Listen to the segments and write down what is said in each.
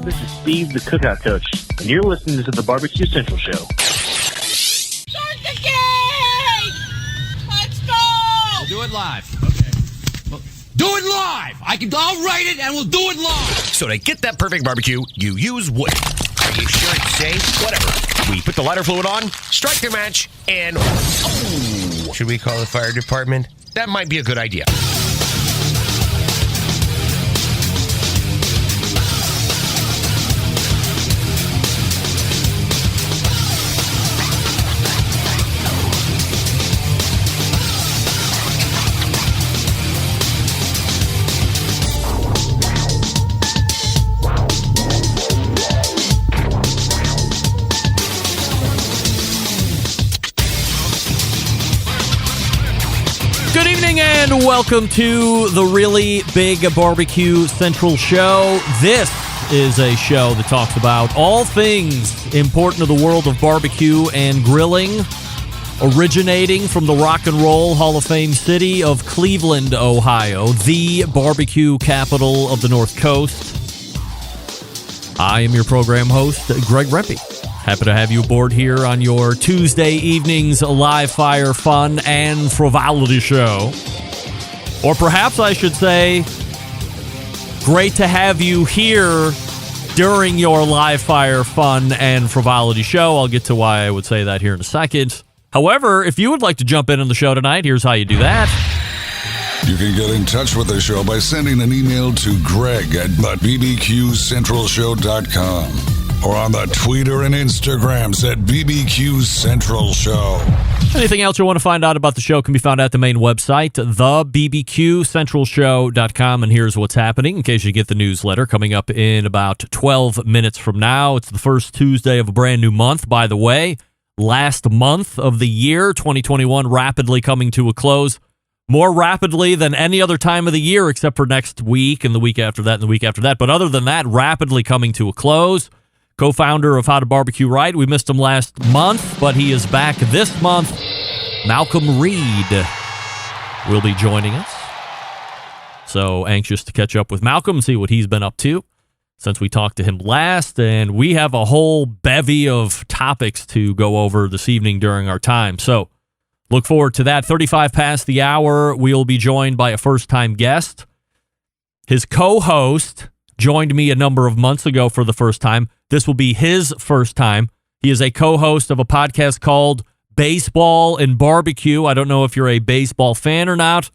This is Steve, the Cookout Coach, and you're listening to the Barbecue Central Show. Start the game! Let's go! We'll do it live. Okay. Well, do it live! I'll write it and we'll do it live! So to get that perfect barbecue, you use wood. Are you sure it's safe? Whatever. We put the lighter fluid on, strike the match, and... Oh! Should we call the fire department? That might be a good idea. Good evening and welcome to the Really Big Barbecue Central Show. This is a show that talks about all things important to the world of barbecue and grilling, originating from the Rock and Roll Hall of Fame city of Cleveland, Ohio, the barbecue capital of the North Coast. I am your program host, Greg Rempe. Happy to have you aboard here on your Tuesday evening's live fire fun and frivolity show. Or perhaps I should say, great to have you here during your live fire fun and frivolity show. I'll get to why I would say that here in a second. However, if you would like to jump in on the show tonight, here's how you do that. You can get in touch with the show by sending an email to greg@bbqcentralshow.com. Or on the Twitter and Instagrams at BBQ Central Show. Anything else you want to find out about the show can be found at the main website, thebbqcentralshow.com. And here's what's happening in case you get the newsletter coming up in about 12 minutes from now. It's the first Tuesday of a brand new month, by the way. Last month of the year, 2021, rapidly coming to a close. More rapidly than any other time of the year except for next week and the week after that and the week after that. But other than that, rapidly coming to a close. Co-founder of How to Barbecue Right. We missed him last month, but he is back this month. Malcom Reed will be joining us. So anxious to catch up with Malcom and see what he's been up to since we talked to him last. And we have a whole bevy of topics to go over this evening during our time. So look forward to that. 35 past the hour, we'll be joined by a first-time guest. His co-host joined me a number of months ago for the first time. This will be his first time. He is a co-host of a podcast called Baseball and Barbecue. I don't know if you're a baseball fan or not,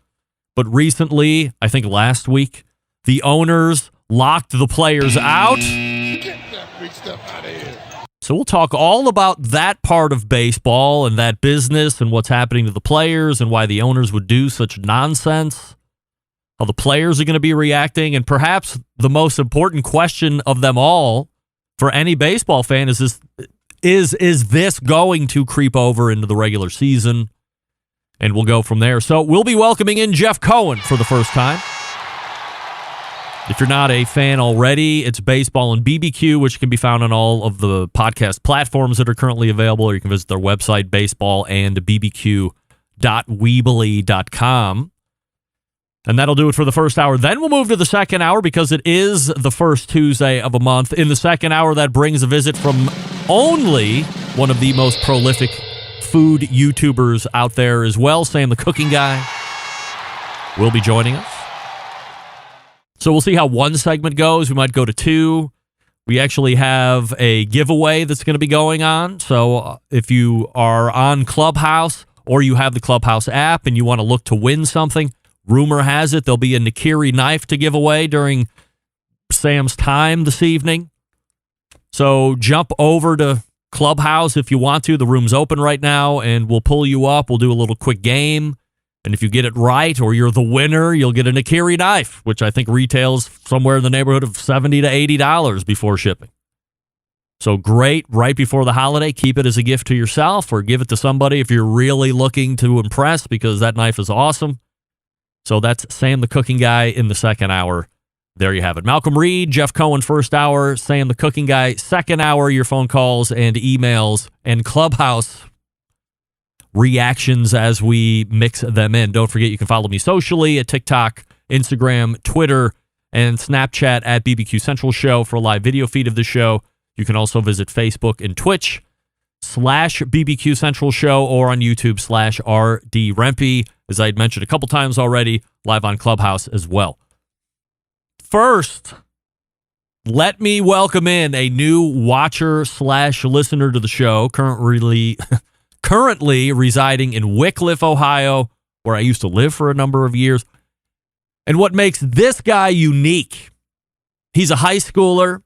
but recently, I think last week, the owners locked the players out. Get that big stuff out of here. So we'll talk all about that part of baseball and that business and what's happening to the players and why the owners would do such nonsense. How the players are going to be reacting, and perhaps the most important question of them all for any baseball fan is this going to creep over into the regular season? And we'll go from there. So we'll be welcoming in Jeff Cohen for the first time. If you're not a fan already, it's Baseball and BBQ, which can be found on all of the podcast platforms that are currently available, or you can visit their website, baseballandbbq.weebly.com. And that'll do it for the first hour. Then we'll move to the second hour because it is the first Tuesday of a month. In the second hour, that brings a visit from only one of the most prolific food YouTubers out there as well, Sam the Cooking Guy, will be joining us. So we'll see how one segment goes. We might go to two. We actually have a giveaway that's going to be going on. So if you are on Clubhouse or you have the Clubhouse app and you want to look to win something, rumor has it there'll be a Nikiri knife to give away during Sam's time this evening. So jump over to Clubhouse if you want to. The room's open right now, and we'll pull you up. We'll do a little quick game. And if you get it right or you're the winner, you'll get a Nikiri knife, which I think retails somewhere in the neighborhood of $70 to $80 before shipping. So great, right before the holiday. Keep it as a gift to yourself or give it to somebody if you're really looking to impress, because that knife is awesome. So that's Sam the Cooking Guy in the second hour. There you have it. Malcom Reed, Jeff Cohen, first hour. Sam the Cooking Guy, second hour. Your phone calls and emails and Clubhouse reactions as we mix them in. Don't forget you can follow me socially at TikTok, Instagram, Twitter, and Snapchat at BBQ Central Show for a live video feed of the show. You can also visit Facebook and Twitch /BBQ Central Show or on YouTube /RD Rempe. As I had mentioned a couple times already, live on Clubhouse as well. First, let me welcome in a new watcher / listener to the show, currently residing in Wickliffe, Ohio, where I used to live for a number of years. And what makes this guy unique, he's a high schooler,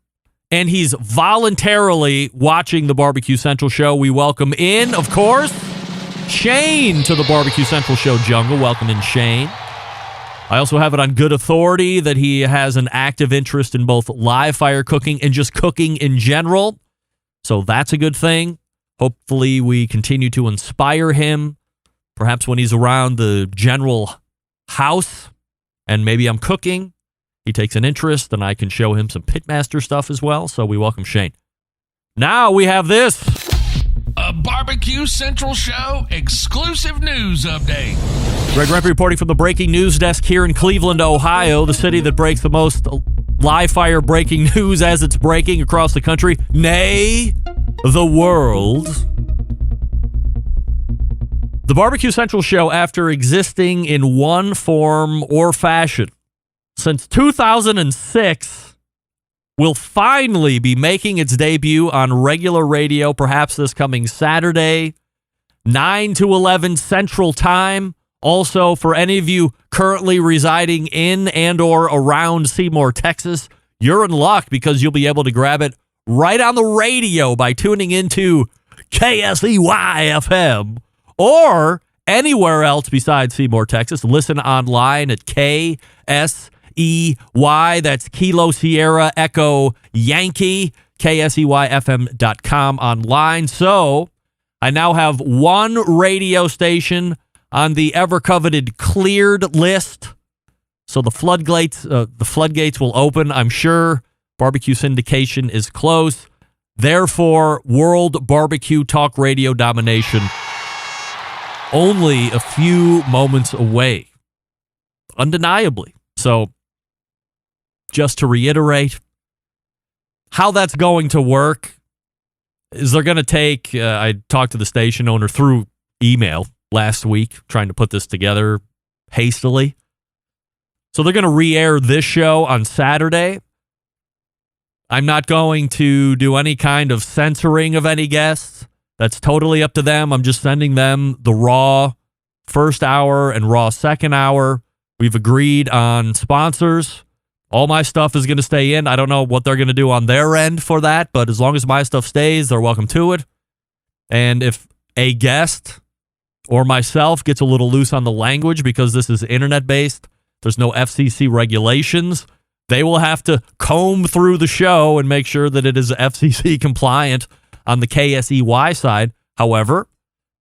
and he's voluntarily watching the Barbecue Central Show. We welcome in, of course, Shane to the Barbecue Central Show jungle. Welcome in, Shane. I also have it on good authority that he has an active interest in both live fire cooking and just cooking in general. So that's a good thing. Hopefully we continue to inspire him, perhaps when he's around the general house and maybe I'm cooking, he takes an interest and I can show him some Pitmaster stuff as well. So we welcome Shane. Now we have this. A Barbecue Central Show exclusive news update. Greg Rempe reporting from the breaking news desk here in Cleveland, Ohio, the city that breaks the most live fire breaking news as it's breaking across the country, nay, the world. The Barbecue Central Show, after existing in one form or fashion since 2006, will finally be making its debut on regular radio, perhaps this coming Saturday, 9 to 11 Central Time. Also, for any of you currently residing in and or around Seymour, Texas, you're in luck because you'll be able to grab it right on the radio by tuning into KSEY-FM or anywhere else besides Seymour, Texas. Listen online at KSEY, that's Kilo Sierra Echo Yankee, KSEYFM.com online. So I now have one radio station on the ever-coveted cleared list. So the floodgates will open. I'm sure barbecue syndication is close. Therefore, world barbecue talk radio domination only a few moments away. Undeniably. So just to reiterate, how that's going to work is they're going to take, I talked to the station owner through email last week, trying to put this together hastily. So they're going to re-air this show on Saturday. I'm not going to do any kind of censoring of any guests. That's totally up to them. I'm just sending them the raw first hour and raw second hour. We've agreed on sponsors. All my stuff is going to stay in. I don't know what they're going to do on their end for that, but as long as my stuff stays, they're welcome to it. And if a guest or myself gets a little loose on the language because this is internet-based, there's no FCC regulations, they will have to comb through the show and make sure that it is FCC compliant on the KSEY side. However,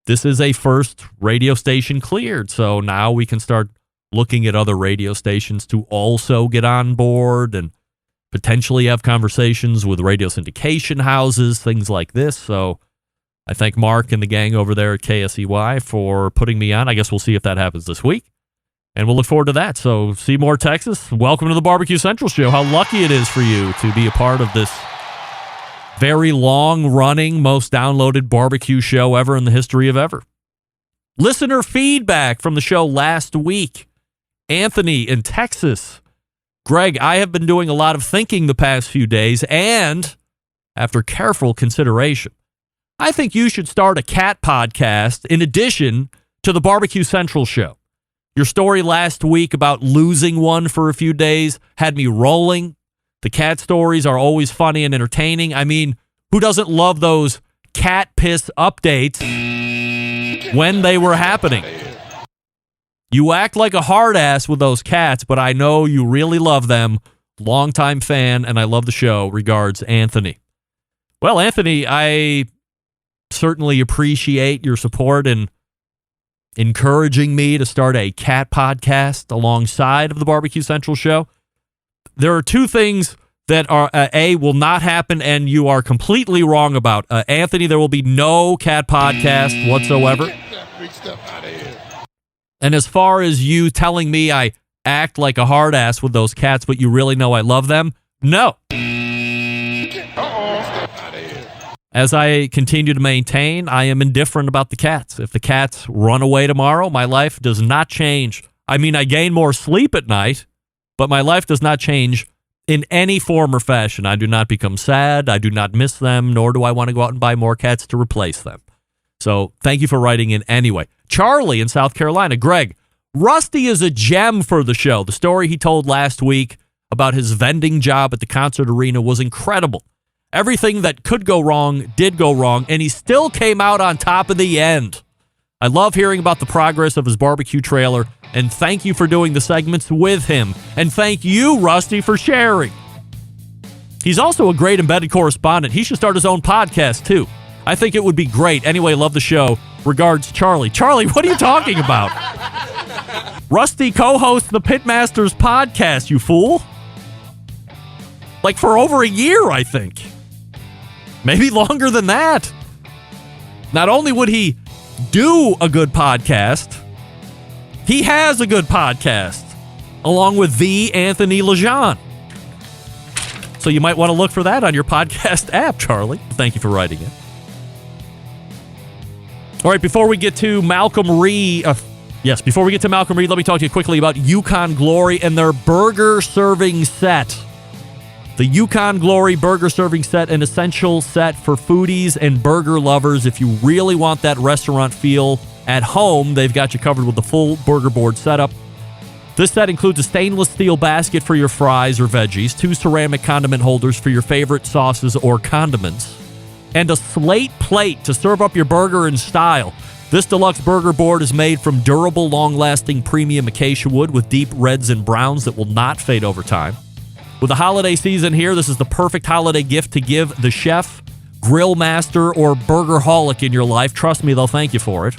this is a first radio station cleared, so now we can start looking at other radio stations to also get on board and potentially have conversations with radio syndication houses, things like this. So I thank Mark and the gang over there at KSEY for putting me on. I guess we'll see if that happens this week. And we'll look forward to that. So Seymour, Texas, welcome to the Barbecue Central Show. How lucky it is for you to be a part of this very long-running, most downloaded barbecue show ever in the history of ever. Listener feedback from the show last week. Anthony in Texas. Greg, I have been doing a lot of thinking the past few days, and after careful consideration, I think you should start a cat podcast in addition to the Barbecue Central Show. Your story last week about losing one for a few days had me rolling. The cat stories are always funny and entertaining. I mean, who doesn't love those cat piss updates when they were happening? You act like a hard ass with those cats, but I know you really love them. Longtime fan, and I love the show. Regards, Anthony. Well, Anthony, I certainly appreciate your support and encouraging me to start a cat podcast alongside of the Barbecue Central Show. There are two things that are, will not happen, and you are completely wrong about. Anthony, there will be no cat podcast whatsoever. And as far as you telling me I act like a hard ass with those cats, but you really know I love them? No. As I continue to maintain, I am indifferent about the cats. If the cats run away tomorrow, my life does not change. I mean, I gain more sleep at night, but my life does not change in any form or fashion. I do not become sad. I do not miss them, nor do I want to go out and buy more cats to replace them. So thank you for writing in anyway. Charlie in South Carolina. Greg, Rusty is a gem for the show. The story he told last week about his vending job at the concert arena was incredible. Everything that could go wrong did go wrong, and he still came out on top in the end. I love hearing about the progress of his barbecue trailer, and thank you for doing the segments with him. And thank you, Rusty, for sharing. He's also a great embedded correspondent. He should start his own podcast, too. I think it would be great. Anyway, love the show. Regards, Charlie. Charlie, what are you talking about? Rusty co-hosts the Pitmasters podcast, you fool. Like for over a year, I think. Maybe longer than that. Not only would he do a good podcast, he has a good podcast, along with the Anthony Lejean. So you might want to look for that on your podcast app, Charlie. Thank you for writing it. All right, before we get to Malcolm Reed, before we get to Malcolm Reed, let me talk to you quickly about Yukon Glory and their burger serving set. The Yukon Glory burger serving set, an essential set for foodies and burger lovers. If you really want that restaurant feel at home, they've got you covered with the full burger board setup. This set includes a stainless steel basket for your fries or veggies, 2 ceramic condiment holders for your favorite sauces or condiments, and a slate plate to serve up your burger in style. This deluxe burger board is made from durable, long-lasting premium acacia wood with deep reds and browns that will not fade over time. With the holiday season here, this is the perfect holiday gift to give the chef, grill master, or burgerholic in your life. Trust me, they'll thank you for it.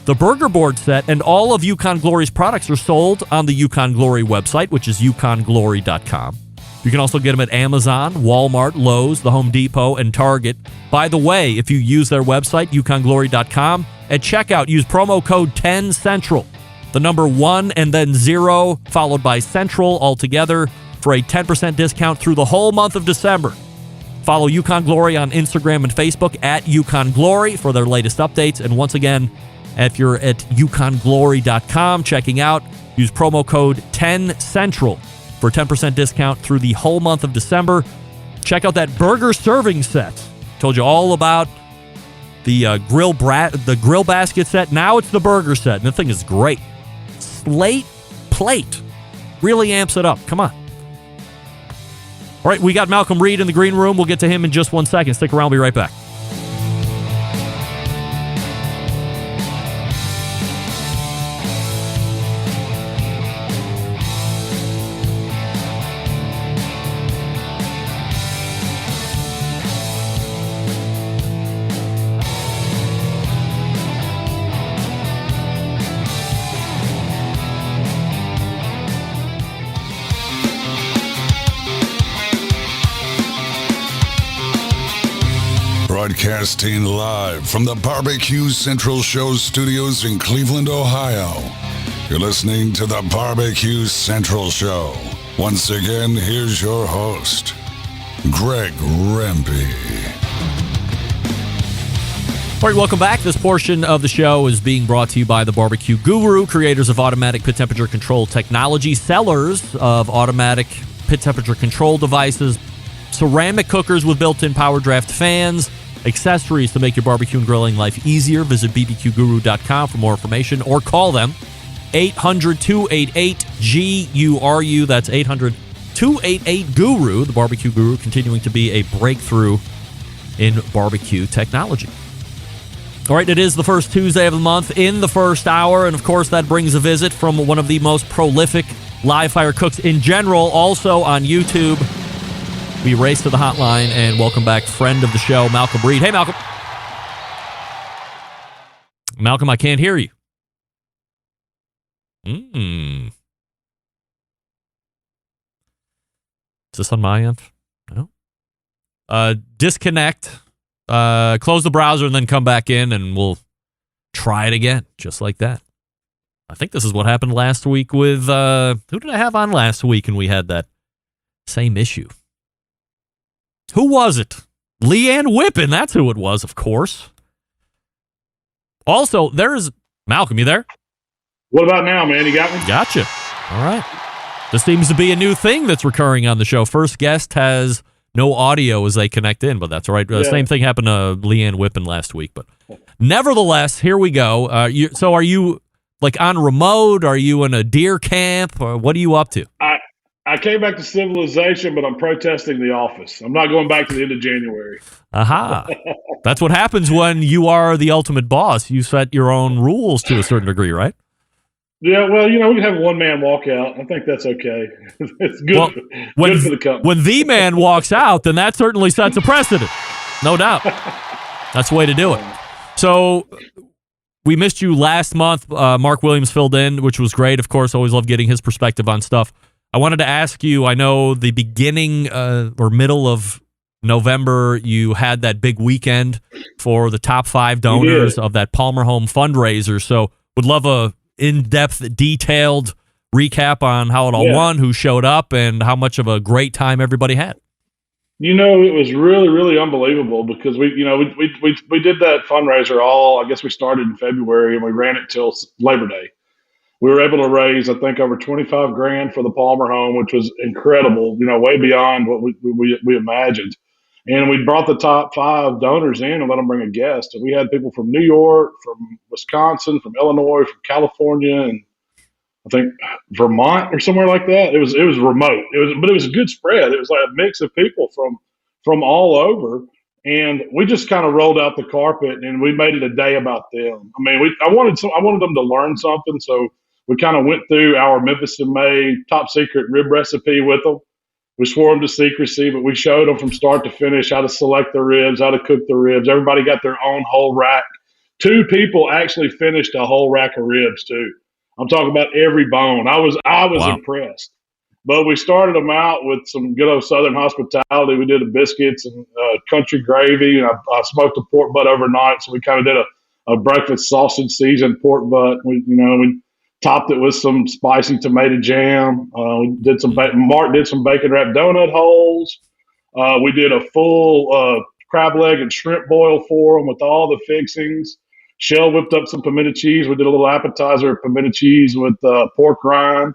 The burger board set and all of Yukon Glory's products are sold on the Yukon Glory website, which is yukonglory.com. You can also get them at Amazon, Walmart, Lowe's, the Home Depot, and Target. By the way, if you use their website, yukonglory.com, at checkout, use promo code 10CENTRAL. The number 1 and then 0, followed by Central altogether, for a 10% discount through the whole month of December. Follow Yukon Glory on Instagram and Facebook at Yukon Glory for their latest updates. And once again, if you're at yukonglory.com checking out, use promo code 10CENTRAL for a 10% discount through the whole month of December. Check out that burger serving set. Told you all about the grill basket set. Now it's the burger set, and the thing is great. Slate plate really amps it up. Come on. All right, we got Malcolm Reed in the green room. We'll get to him in just 1 second. Stick around. We'll be right back. Broadcasting live from the Barbecue Central Show studios in Cleveland, Ohio. You're listening to the Barbecue Central Show. Once again, here's your host, Greg Rempe. All right, welcome back. This portion of the show is being brought to you by the Barbecue Guru, creators of automatic pit temperature control technology, sellers of automatic pit temperature control devices, ceramic cookers with built-in power draft fans, accessories to make your barbecue and grilling life easier. Visit bbqguru.com for more information or call them 800-288-GURU. That's 800-288-GURU. The Barbecue Guru continuing to be a breakthrough in barbecue technology. All right, it is the first Tuesday of the month in the first hour, and of course that brings a visit from one of the most prolific live fire cooks in general, also on YouTube. We race to the hotline and welcome back friend of the show, Malcolm Reed. Hey, Malcolm. Malcolm, I can't hear you. Is this on my end? No. Disconnect, close the browser, and then come back in, and we'll try it again, just like that. I think this is what happened last week with, who did I have on last week and we had that same issue? Who was it? Leanne Whippen, that's who it was, of course. Also, there's Malcolm, you there? What about now, man? You got me? Gotcha. All right. This seems to be a new thing that's recurring on the show. First guest has no audio as they connect in, but that's all right. Same thing happened to Leanne Whippen last week. But nevertheless, here we go. So are you like on remote? Are you in a deer camp? Or what are you up to? I came back to civilization, but I'm protesting the office. I'm not going back to the end of January. Aha. That's what happens when you are the ultimate boss. You set your own rules to a certain degree, right? Yeah, well, we can have a one-man walkout. I think that's okay. It's good, good for the company. When the man walks out, then that certainly sets a precedent. No doubt. That's the way to do it. So we missed you last month. Mark Williams filled in, which was great. Of course, always love getting his perspective on stuff. I wanted to ask you, I know the beginning or middle of November, you had that big weekend for the top 5 donors of that Palmer Home fundraiser. So would love a in-depth, detailed recap on how it all won, who showed up, and how much of a great time everybody had. It was really, really unbelievable because we did that fundraiser I guess we started in February and we ran it till Labor Day. We were able to raise, I think, over $25,000 for the Palmer Home, which was incredible, way beyond what we imagined. And we brought the top 5 donors in and let them bring a guest. And we had people from New York, from Wisconsin, from Illinois, from California, and I think Vermont or somewhere like that. It was remote. But it was a good spread. It was like a mix of people from all over. And we just kind of rolled out the carpet and we made it a day about them. I mean, I wanted them to learn something, so we kind of went through our Memphis and May top secret rib recipe with them. We swore them to secrecy, but we showed them from start to finish how to select the ribs, how to cook the ribs. Everybody got their own whole rack. 2 people actually finished a whole rack of ribs too. I'm talking about every bone. I was wow. Impressed. But we started them out with some good old Southern hospitality. We did the biscuits and country gravy, and I smoked a pork butt overnight. So we kind of did a breakfast sausage seasoned pork butt. We topped it with some spicy tomato jam. We did Mark did some bacon wrapped donut holes. We did a full crab leg and shrimp boil for them with all the fixings. Shell whipped up some pimento cheese. We did a little appetizer of pimento cheese with pork rind.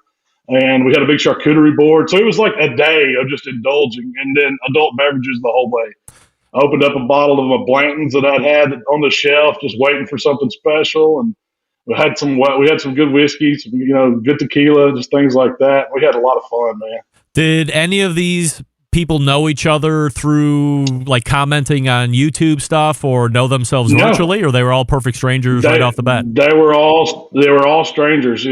And we had a big charcuterie board. So it was like a day of just indulging and then adult beverages the whole way. I opened up a bottle of a Blanton's that I'd had on the shelf just waiting for something special. And we had some good whiskey, good tequila, just things like that. We had a lot of fun, man. Did any of these people know each other through like commenting on YouTube stuff or know themselves virtually, or they were all perfect strangers right off the bat? They were all strangers.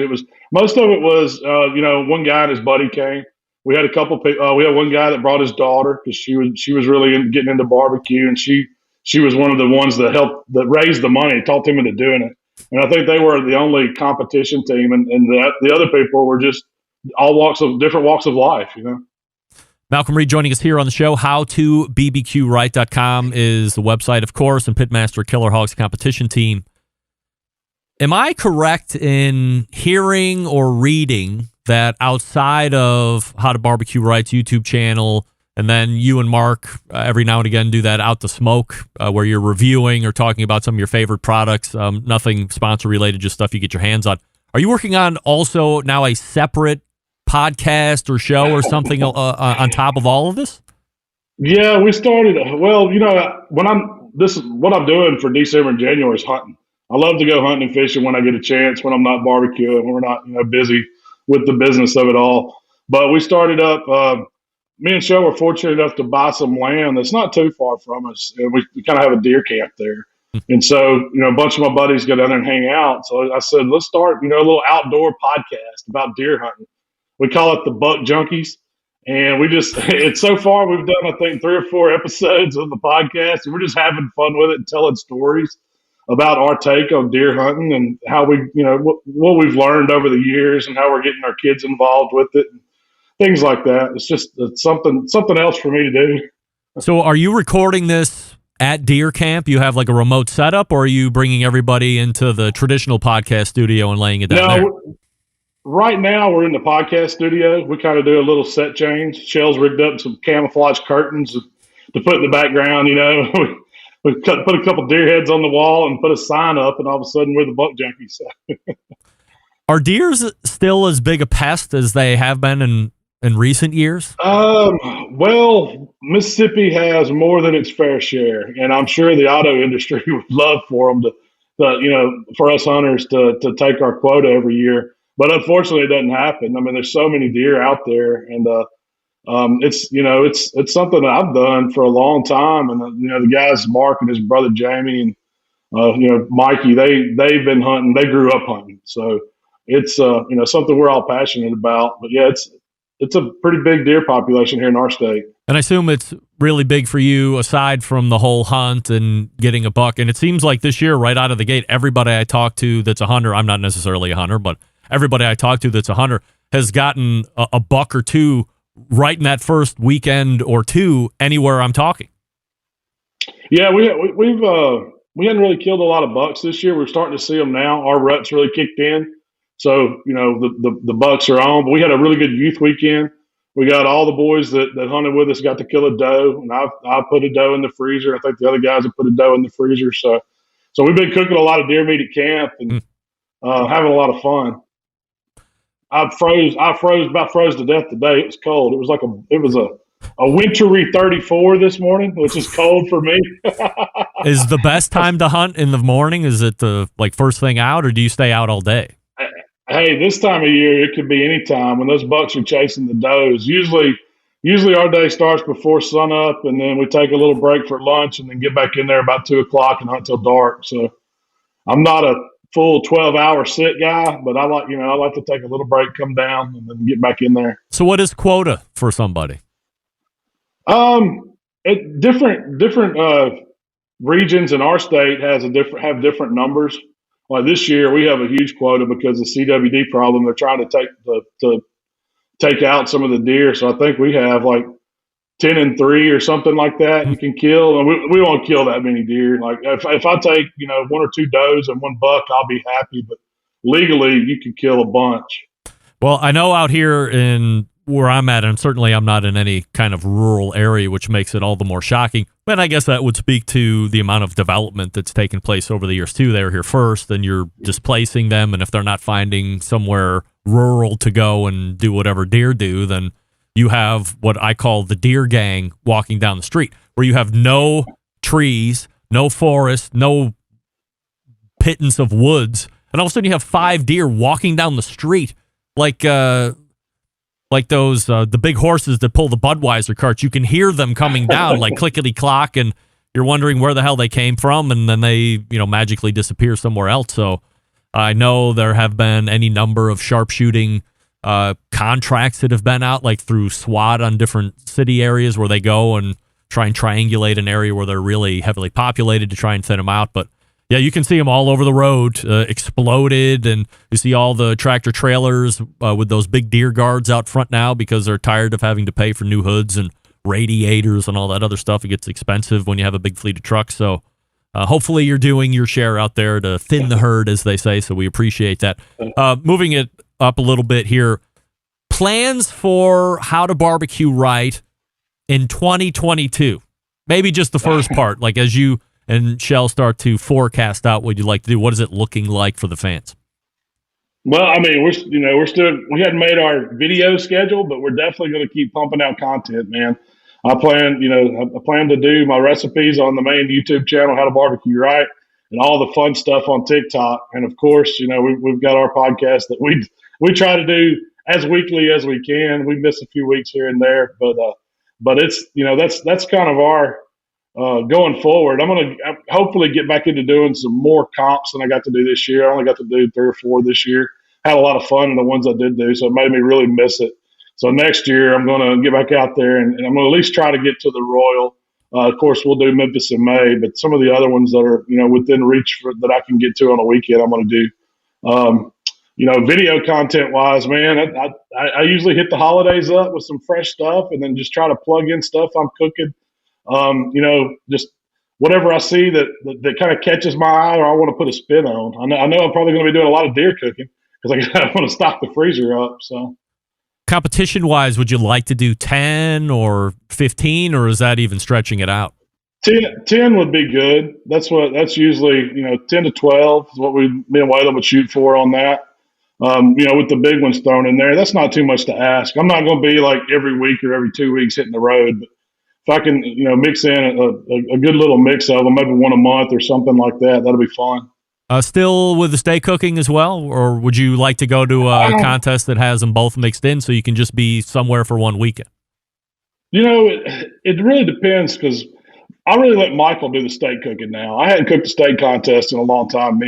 Most of it was, one guy and his buddy came. We had a couple people. We had one guy that brought his daughter because she was really getting into barbecue, and she was one of the ones that raised the money, talked him into doing it. And I think they were the only competition team, and the other people were just different walks of life, Malcolm Reed joining us here on the show. HowToBBQRight.com is the website, of course, and Pitmaster Killer Hogs competition team. Am I correct in hearing or reading that outside of How to Barbecue Right's YouTube channel, and then you and Mark every now and again do that Out to Smoke, where you're reviewing or talking about some of your favorite products, nothing sponsor related, just stuff you get your hands on. Are you working on also now a separate podcast or show or something on top of all of this? Yeah, we started. Well, what I'm doing for December and January is hunting. I love to go hunting and fishing when I get a chance, when I'm not barbecuing, when we're not busy with the business of it all. But we started up. Me and Joe were fortunate enough to buy some land that's not too far from us, and we kind of have a deer camp there. And so, a bunch of my buddies go down there and hang out. So I said, let's start, a little outdoor podcast about deer hunting. We call it the Buck Junkies. And it's so far, we've done, I think, 3 or 4 episodes of the podcast. And we're just having fun with it and telling stories about our take on deer hunting and how we, what we've learned over the years and how we're getting our kids involved with it. And things like that. It's something else for me to do. So are you recording this at deer camp? You have like a remote setup, or are you bringing everybody into the traditional podcast studio and laying it down there? Right now we're in the podcast studio. We kind of do a little set change. Shell's rigged up some camouflage curtains to put in the background. We put a couple deer heads on the wall and put a sign up, and all of a sudden we're the buck junkies. Are deers still as big a pest as they have been in recent years? Well, Mississippi has more than its fair share, and I'm sure the auto industry would love for them for us hunters to take our quota every year. But unfortunately, it doesn't happen. I mean, there's so many deer out there, and it's something that I've done for a long time. And the guys, Mark and his brother Jamie, and Mikey, they've been hunting. They grew up hunting, so it's something we're all passionate about. But yeah, it's a pretty big deer population here in our state. And I assume it's really big for you, aside from the whole hunt and getting a buck. And it seems like this year, right out of the gate, everybody I talk to that's a hunter, I'm not necessarily a hunter, but everybody I talk to that's a hunter has gotten a buck or two right in that first weekend or two anywhere I'm talking. Yeah, we hadn't really killed a lot of bucks this year. We're starting to see them now. Our rut's really kicked in. So, the bucks are on. But we had a really good youth weekend. We got all the boys that hunted with us got to kill a doe. And I put a doe in the freezer. I think the other guys have put a doe in the freezer. So we've been cooking a lot of deer meat at camp and having a lot of fun. I froze to death today. It was cold. It was a wintry 34 this morning, which is cold for me. Is the best time to hunt in the morning? Is it the first thing out, or do you stay out all day? Hey, this time of year, it could be any time when those bucks are chasing the does. Usually our day starts before sunup, and then we take a little break for lunch and then get back in there about 2:00 and hunt till dark. So I'm not a full 12-hour sit guy, but I like to take a little break, come down, and then get back in there. So what is quota for somebody? Different regions in our state have different numbers. Like this year, we have a huge quota because of the CWD problem. They're trying to take out some of the deer. So I think we have 10 and 3 or something like that you can kill. And we won't kill that many deer. Like if I take, 1 or 2 does and 1 buck, I'll be happy. But legally, you can kill a bunch. Well, I know out here in where I'm at, and certainly I'm not in any kind of rural area, which makes it all the more shocking. But I guess that would speak to the amount of development that's taken place over the years, too. They were here first, and you're displacing them. And if they're not finding somewhere rural to go and do whatever deer do, then you have what I call the deer gang walking down the street, where you have no trees, no forest, no pittance of woods. And all of a sudden you have 5 deer walking down the street like those the big horses that pull the Budweiser carts. You can hear them coming down like clickety clock, and you're wondering where the hell they came from, and then they magically disappear somewhere else. So I know there have been any number of sharpshooting contracts that have been out, like through SWAT on different city areas, where they go and try and triangulate an area where they're really heavily populated to try and thin them out. But yeah, you can see them all over the road, exploded, and you see all the tractor trailers with those big deer guards out front now because they're tired of having to pay for new hoods and radiators and all that other stuff. It gets expensive when you have a big fleet of trucks. So hopefully you're doing your share out there to thin the herd, as they say, so we appreciate that. Moving it up a little bit here, plans for how to barbecue right in 2022. Maybe just the first part, like as you and Shell start to forecast out what you'd like to do. What is it looking like for the fans? Well, I mean, we hadn't made our video schedule, but we're definitely going to keep pumping out content, man. I plan to do my recipes on the main YouTube channel, How to Barbecue Right, and all the fun stuff on TikTok. And of course, we've got our podcast that we try to do as weekly as we can. We miss a few weeks here and there, but it's that's kind of our going forward. I'm going to hopefully get back into doing some more comps than I got to do this year. I only got to do 3 or 4 this year. Had a lot of fun in the ones I did do, so it made me really miss it. So next year I'm going to get back out there and I'm going to at least try to get to the Royal. Of course, we'll do Memphis in May, but some of the other ones that are within reach that I can get to on a weekend, I'm going to do. Video content wise, man, I usually hit the holidays up with some fresh stuff and then just try to plug in stuff I'm cooking. Just whatever I see that kind of catches my eye or I want to put a spin on. I know I'm probably going to be doing a lot of deer cooking because I want to stock the freezer up. So, competition-wise, would you like to do 10 or 15, or is that even stretching it out? 10 would be good. That's usually, 10 to 12 is what me and Waylon would shoot for on that. With the big ones thrown in there, that's not too much to ask. I'm not going to be like every week or every 2 weeks hitting the road, but if I can, mix in a good little mix of them, maybe one a month or something like that, that'll be fun. Still with the steak cooking as well, or would you like to go to a contest that has them both mixed in so you can just be somewhere for one weekend? It really depends because I really let Michael do the steak cooking now. I hadn't cooked a steak contest in a long time,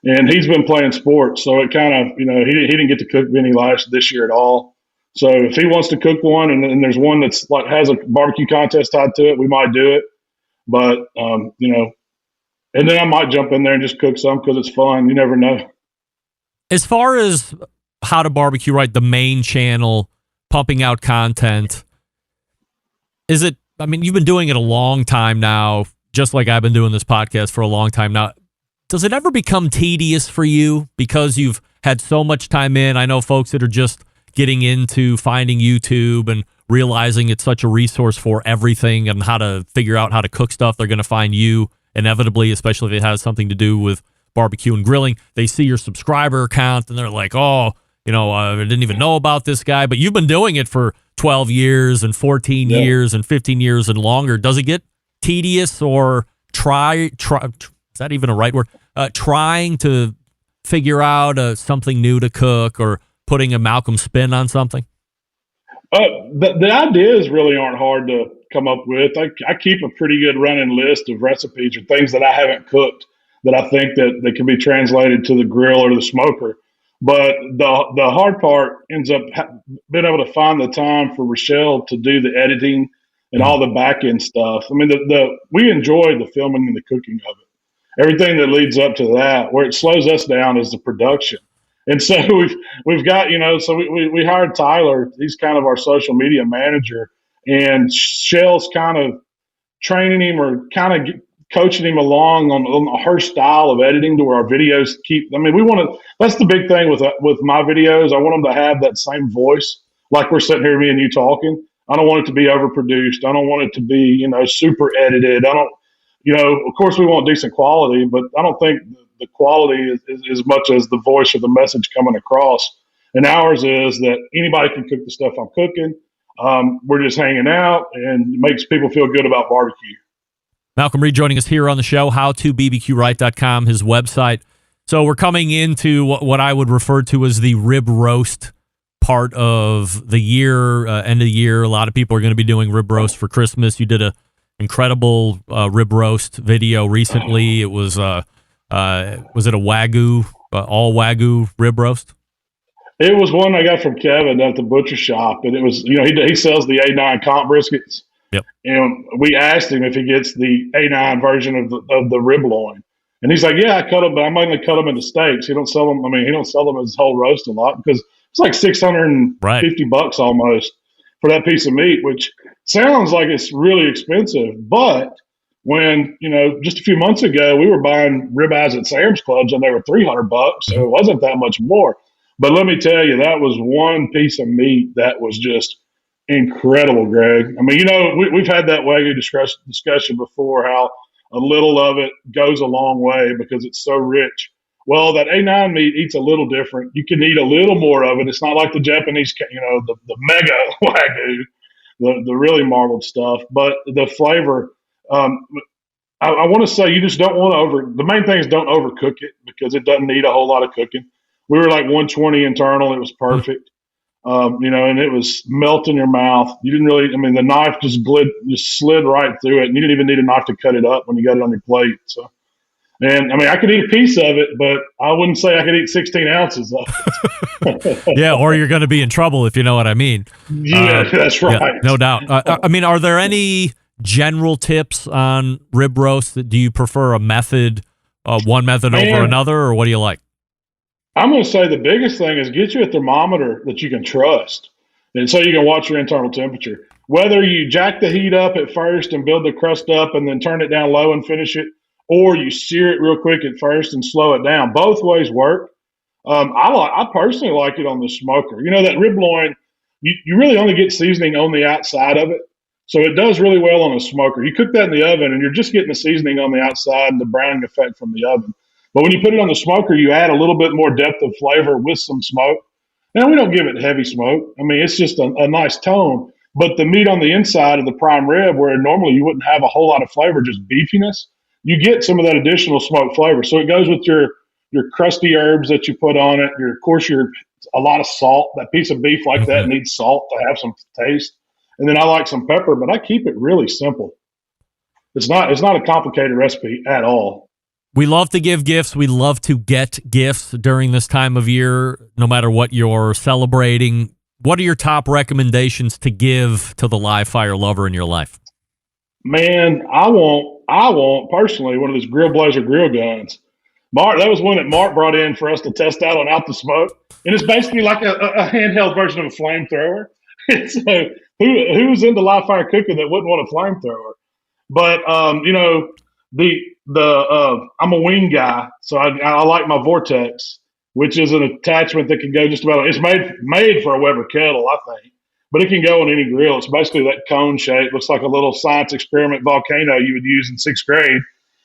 and he's been playing sports, so it kind of, he didn't get to cook any this year at all. So if he wants to cook one, and there's one that's like has a barbecue contest tied to it, we might do it. But and then I might jump in there and just cook some because it's fun. You never know. As far as How to Barbecue Right, the main channel pumping out content, is it? I mean, you've been doing it a long time now, just like I've been doing this podcast for a long time now. Does it ever become tedious for you because you've had so much time in? I know folks that are just getting into finding YouTube and realizing it's such a resource for everything and how to figure out how to cook stuff. They're going to find you inevitably, especially if it has something to do with barbecue and grilling. They see your subscriber count and they're like, I didn't even know about this guy. But you've been doing it for 12 years and 14 years and 15 years and longer. Does it get tedious or try? Is that even a right word? Trying to figure out something new to cook or putting a Malcom spin on something? The ideas really aren't hard to come up with. I keep a pretty good running list of recipes or things that I haven't cooked that I think that can be translated to the grill or the smoker. But the hard part ends up being able to find the time for Rochelle to do the editing and all the back end stuff. I mean, we enjoy the filming and the cooking of it. Everything that leads up to that, where it slows us down, is the production. And so we've got, so we hired Tyler. He's kind of our social media manager, and Shell's kind of training him or kind of coaching him along on her style of editing to where our videos that's the big thing with my videos. I want them to have that same voice, like we're sitting here, me and you talking. I don't want it to be overproduced. I don't want it to be, super edited. Of course we want decent quality, but I don't think the quality is as much as the voice or the message coming across. And ours is that anybody can cook the stuff I'm cooking. We're just hanging out, and it makes people feel good about barbecue. Malcom Reed joining us here on the show, howtobbqright.com, his website. So we're coming into what I would refer to as the rib roast part of the year, end of the year. A lot of people are going to be doing rib roast for Christmas. You did a incredible rib roast video recently. It was it a Wagyu, all Wagyu rib roast? It was one I got from Kevin at the butcher shop, and it was, he sells the A9 comp briskets. Yep. And we asked him if he gets the A9 version of the rib loin, and he's like, "Yeah, I cut them, but I mainly cut them into steaks. He don't sell them. He don't sell them as whole roast a lot because it's like $650 almost for that piece of meat, which sounds like it's really expensive. But when just a few months ago, we were buying ribeyes at Sam's Clubs and they were $300, so it wasn't that much more. But let me tell you, that was one piece of meat that was just incredible, Greg. We've had that Wagyu discussion before, how a little of it goes a long way because it's so rich. Well, that A9 meat eats a little different. You can eat a little more of it. It's not like the Japanese, the mega Wagyu, the really marbled stuff. But the flavor, I want to say you just don't want the main thing is don't overcook it because it doesn't need a whole lot of cooking. We were like 120 internal. It was perfect. And it was melt in your mouth. You didn't really, the knife just slid right through it, and you didn't even need a knife to cut it up when you got it on your plate. So, and I could eat a piece of it, but I wouldn't say I could eat 16 ounces of it. Yeah, or you're going to be in trouble if you know what I mean. Yeah, that's right. Yeah, no doubt. Are there any general tips on rib roast? Do you prefer a method, one method over another, or what do you like? I'm going to say the biggest thing is get you a thermometer that you can trust, and so you can watch your internal temperature. whether you jack the heat up at first and build the crust up and then turn it down low and finish it, or you sear it real quick at first and slow it down. Both ways work. I personally like it on the smoker. You know, that rib loin, you really only get seasoning on the outside of it. So it does really well on a smoker. You cook that in the oven and you're just getting the seasoning on the outside and the browning effect from the oven. But when you put it on the smoker, you add a little bit more depth of flavor with some smoke. Now, we don't give it heavy smoke. I mean, it's just a nice tone. But the meat on the inside of the prime rib, where normally you wouldn't have a whole lot of flavor, just beefiness, you get some of that additional smoke flavor. So it goes with your crusty herbs that you put on it. Of course, a lot of salt. That piece of beef like that needs salt to have some taste. And then I like some pepper, but I keep it really simple. It's not a complicated recipe at all. We love to give gifts. We love to get gifts during this time of year, no matter what you're celebrating. What are your top recommendations to give to the live fire lover in your life? Man, I want personally one of those Grill Blazer grill guns. Mark, that was one that Mark brought in for us to test out on Out the Smoke. And it's basically like a handheld version of a flamethrower. So who's into live fire cooking that wouldn't want a flamethrower? But you know, I'm a wing guy, so I like my Vortex, which is an attachment that can go just about. It's made for a Weber kettle, I think, but it can go on any grill. It's basically that cone shape. Looks like a little science experiment volcano you would use in 6th grade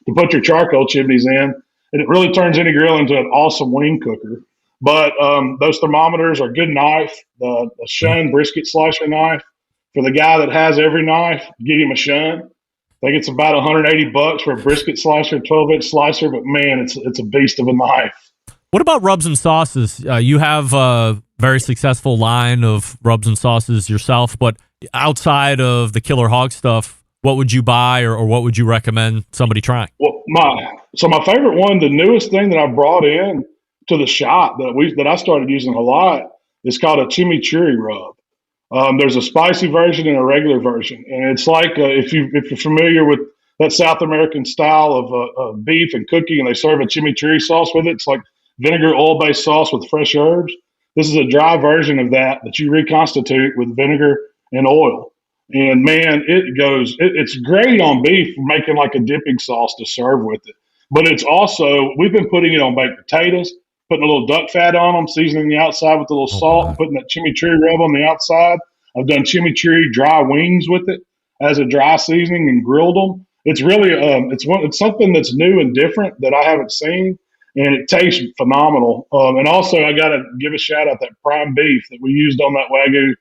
to put your charcoal chimneys in, and it really turns any grill into an awesome wing cooker. But those thermometers are a good knife. The Shun brisket slicer knife, for the guy that has every knife, get him a Shun. I think it's about $180 for a brisket slicer, 12-inch slicer, but man, it's a beast of a knife. What about rubs and sauces? You have a very successful line of rubs and sauces yourself, but outside of the Killer Hog stuff, what would you buy or what would you recommend somebody trying? Well, my favorite one, the newest thing that I brought in to the shop that I started using a lot, is called a chimichurri rub. There's a spicy version and a regular version, and it's like if you're familiar with that South American style of beef and cooking, and they serve a chimichurri sauce with it. It's like vinegar oil-based sauce with fresh herbs. This is a dry version of that you reconstitute with vinegar and oil. And man, it's great on beef for making like a dipping sauce to serve with it. But it's also, we've been putting it on baked potatoes, putting a little duck fat on them, seasoning the outside with a little salt, putting that chimichurri rub on the outside. I've done chimichurri dry wings with it as a dry seasoning and grilled them. It's really, it's something that's new and different that I haven't seen, and it tastes phenomenal. And also, I got to give a shout out that prime beef that we used on that Wagyu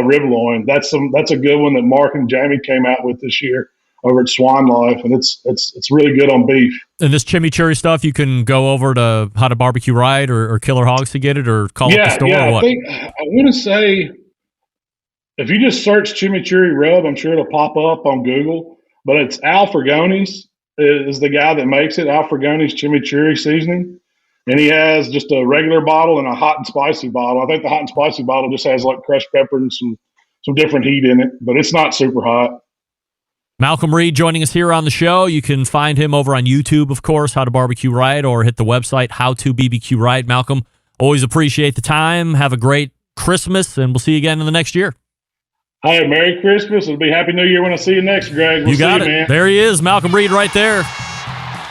rib loin. That's a good one that Mark and Jamie came out with this year over at Swan Life, and it's really good on beef. And this chimichurri stuff, you can go over to How to Barbecue Right or Killer Hogs to get it, or call up the store, or what? I want to say, if you just search chimichurri rub, I'm sure it'll pop up on Google. But it's Al Fragoni's is the guy that makes it. Al Fragoni's chimichurri seasoning, and he has just a regular bottle and a hot and spicy bottle. I think the hot and spicy bottle just has like crushed pepper and some different heat in it, but it's not super hot. Malcolm Reed joining us here on the show. You can find him over on YouTube, of course, How to Barbecue Right, or hit the website, How to BBQ Right. Malcolm, always appreciate the time. Have a great Christmas, and we'll see you again in the next year. Hey, Merry Christmas. It'll be Happy New Year when I see you next, Greg. You got it. Man. There he is, Malcolm Reed right there.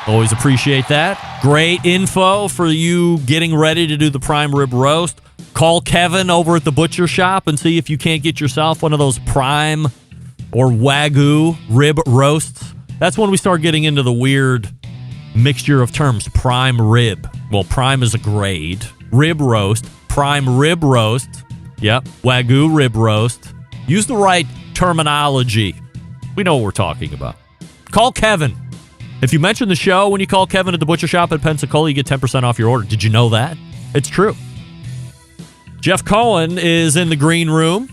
Always appreciate that. Great info for you getting ready to do the prime rib roast. Call Kevin over at the butcher shop and see if you can't get yourself one of those prime or Wagyu rib roasts. That's when we start getting into the weird mixture of terms. Prime rib. Well, prime is a grade. Rib roast. Prime rib roast. Yep. Wagyu rib roast. Use the right terminology. We know what we're talking about. Call Kevin. If you mention the show when you call Kevin at the butcher shop at Pensacola, you get 10% off your order. Did you know that? It's true. Jeff Cohen is in the green room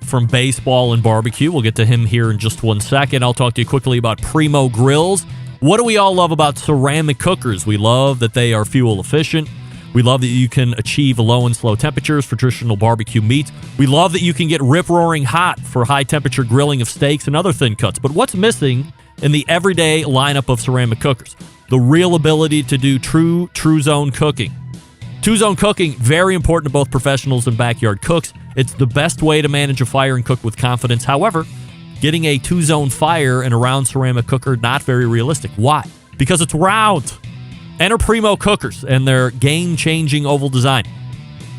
from Baseball and Barbecue. We'll get to him here in just 1 second. I'll talk to you quickly about Primo Grills. What do we all love about ceramic cookers? We love that they are fuel efficient. We love that you can achieve low and slow temperatures for traditional barbecue meats. We love that you can get rip-roaring hot for high-temperature grilling of steaks and other thin cuts. But what's missing in the everyday lineup of ceramic cookers? The real ability to do true zone cooking. Two-zone cooking, very important to both professionals and backyard cooks. It's the best way to manage a fire and cook with confidence. However, getting a two-zone fire in a round ceramic cooker, not very realistic. Why? Because it's round. Enter Primo cookers and their game-changing oval design.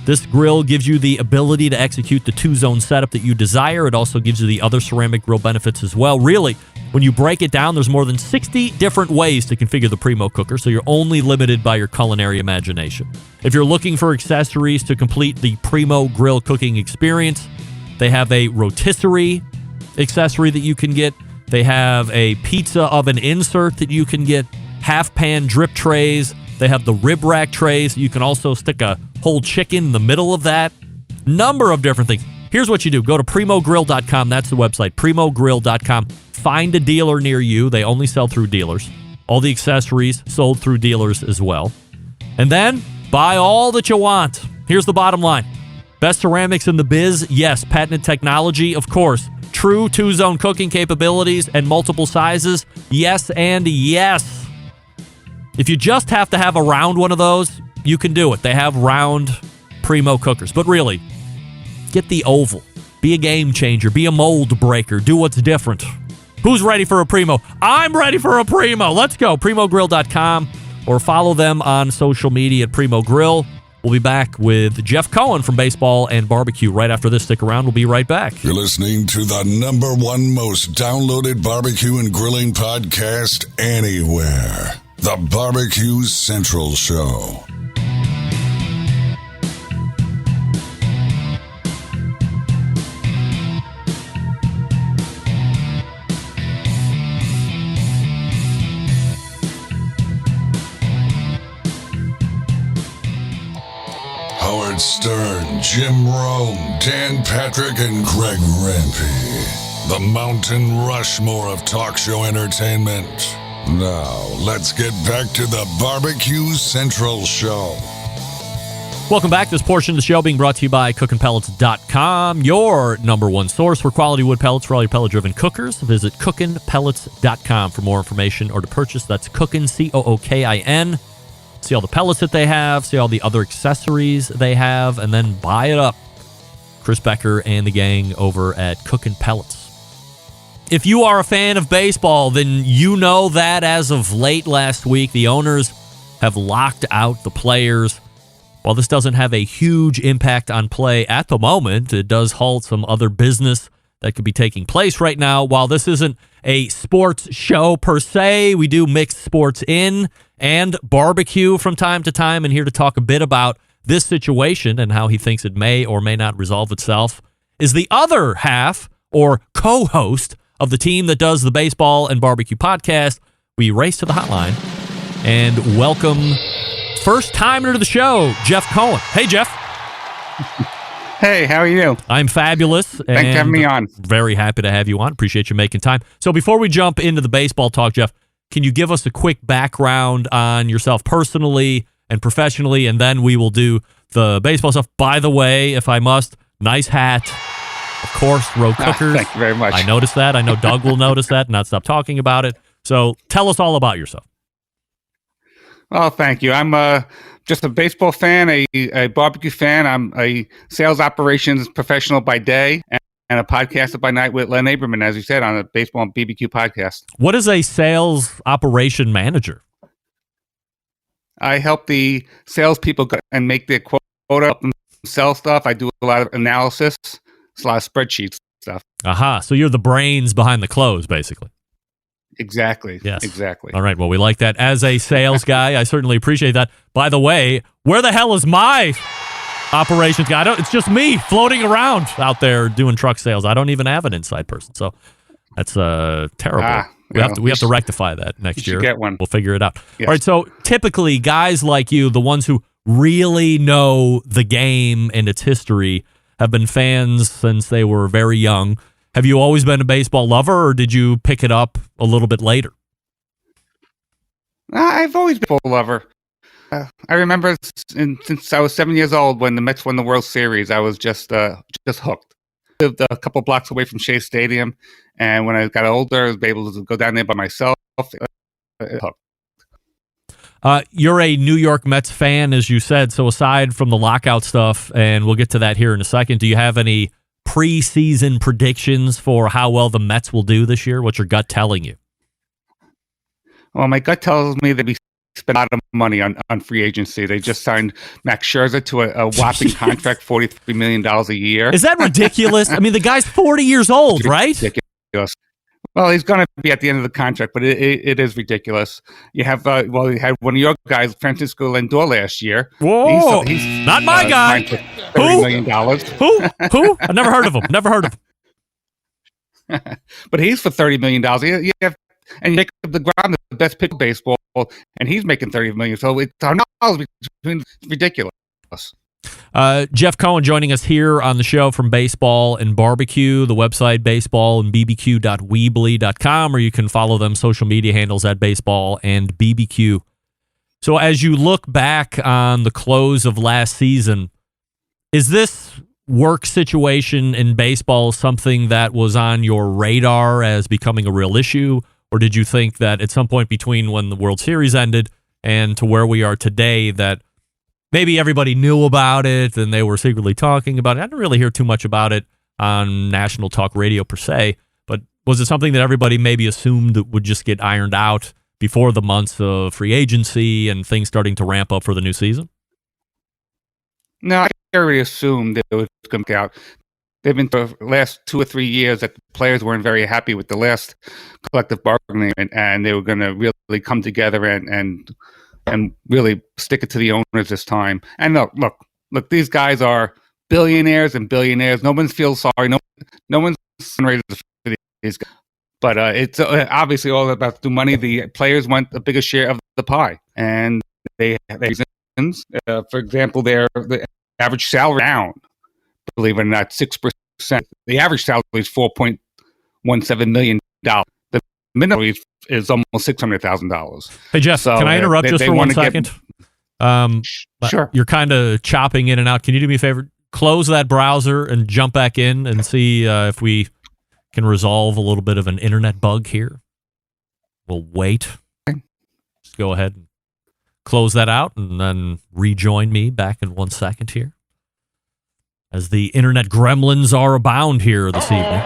This grill gives you the ability to execute the two-zone setup that you desire. It also gives you the other ceramic grill benefits as well. Really, when you break it down, there's more than 60 different ways to configure the Primo cooker, so you're only limited by your culinary imagination. If you're looking for accessories to complete the Primo grill cooking experience, they have a rotisserie accessory that you can get. They have a pizza oven insert that you can get, half-pan drip trays. They have the rib rack trays. You can also stick a whole chicken in the middle of that. Number of different things. Here's what you do. Go to primogrill.com. That's the website, primogrill.com. Find a dealer near you. They only sell through dealers. All the accessories sold through dealers as well. And then buy all that you want. Here's the bottom line. Best ceramics in the biz? Yes. Patented technology? Of course. True two-zone cooking capabilities and multiple sizes? Yes and yes. If you just have to have a round one of those, you can do it. They have round Primo cookers. But really, get the oval. Be a game changer. Be a mold breaker. Do what's different. Who's ready for a Primo? I'm ready for a Primo. Let's go. Primogrill.com or follow them on social media at Primo Grill. We'll be back with Jeff Cohen from Baseball and Barbecue right after this. Stick around. We'll be right back. You're listening to the #1 most downloaded barbecue and grilling podcast anywhere. The Barbecue Central Show. Howard Stern, Jim Rome, Dan Patrick, and Greg Rempe. The Mountain Rushmore of talk show entertainment. Now, let's get back to the Barbecue Central Show. Welcome back. This portion of the show being brought to you by cookinpellets.com, your #1 source for quality wood pellets for all your pellet-driven cookers. Visit cookinpellets.com for more information or to purchase. That's Cookin, Cookin. See all the pellets that they have, see all the other accessories they have, and then buy it up. Chris Becker and the gang over at Cookin' Pellets. If you are a fan of baseball, then you know that as of late last week, the owners have locked out the players. While this doesn't have a huge impact on play at the moment, it does halt some other business that could be taking place right now. While this isn't a sports show per se, we do mix sports in and barbecue from time to time, and here to talk a bit about this situation and how he thinks it may or may not resolve itself is the other half or co-host of the team that does the Baseball and Barbecue podcast. We race to the hotline and welcome first timer to the show, Jeff Cohen. Hey, Jeff. Hey, how are you? I'm fabulous. Thanks for having me on. Very happy to have you on. Appreciate you making time. So before we jump into the baseball talk, Jeff, can you give us a quick background on yourself personally and professionally, and then we will do the baseball stuff. By the way, if I must, nice hat. Of course, road cookers. Thank you very much. I noticed that. I know Doug will notice that and not stop talking about it. So tell us all about yourself. Oh, thank you. I'm just a baseball fan, a barbecue fan. I'm a sales operations professional by day and a podcaster by night with Len Aberman, as you said, on a baseball and BBQ podcast. What is a sales operation manager? I help the salespeople go and make their quota up and sell stuff. I do a lot of analysis, a lot of spreadsheets stuff. Aha. So you're the brains behind the close, basically. Exactly. Yes. Exactly. All right. Well, we like that. As a sales guy, I certainly appreciate that. By the way, where the hell is my operations guy? It's just me floating around out there doing truck sales. I don't even have an inside person. So that's terrible. We have to rectify that next year. Get one. We'll figure it out. Yes. All right. So typically, guys like you, the ones who really know the game and its history, have been fans since they were very young. Have you always been a baseball lover, or did you pick it up a little bit later? I've always been a baseball lover. I remember since I was 7 years old when the Mets won the World Series, I was just hooked. I lived a couple blocks away from Shea Stadium, and when I got older, I was able to go down there by myself. Hooked. You're a New York Mets fan, as you said. So aside from the lockout stuff, and we'll get to that here in a second, do you have any preseason predictions for how well the Mets will do this year? What's your gut telling you? Well, my gut tells me that we spent a lot of money on free agency. They just signed Max Scherzer to a whopping contract, $43 million a year. Is that ridiculous? I mean, the guy's 40 years old, right? Ridiculous. Well, he's going to be at the end of the contract, but it is ridiculous. You have, you had one of your guys, Francisco Lindor, last year. Whoa, he's not my guy. $30 million. Who? I never heard of him. Never heard of him. But he's for $30 million. You have, and Jacob DeGrom, the best pitcher in baseball, and he's making $30 million. So it's ridiculous. Jeff Cohen joining us here on the show from Baseball and Barbecue, the website baseballandbbq.weebly.com, or you can follow them social media handles at Baseball and BBQ. So as you look back on the close of last season, is this work situation in baseball something that was on your radar as becoming a real issue, or did you think that at some point between when the World Series ended and to where we are today that maybe everybody knew about it and they were secretly talking about it? I didn't really hear too much about it on national talk radio per se, but was it something that everybody maybe assumed would just get ironed out before the months of free agency and things starting to ramp up for the new season? No, I already assumed that it was going to out. They've been for the last 2 or 3 years that the players weren't very happy with the last collective bargaining, and they were going to really come together and really stick it to the owners this time. And look, these guys are billionaires and billionaires. No one feels sorry. No one's ready for these guys. But it's obviously all about the money. The players want a bigger share of the pie, and they have reasons. For example, the average salary down, believe it or not, 6%. The average salary is $4.17 million. The minimum is almost $600,000. Hey, Jeff, can I interrupt just for 1 second? Sure. You're kind of chopping in and out. Can you do me a favor? Close that browser and jump back in and see if we can resolve a little bit of an internet bug here. We'll wait. Just go ahead and close that out and then rejoin me back in 1 second here, as the internet gremlins are abound here this evening.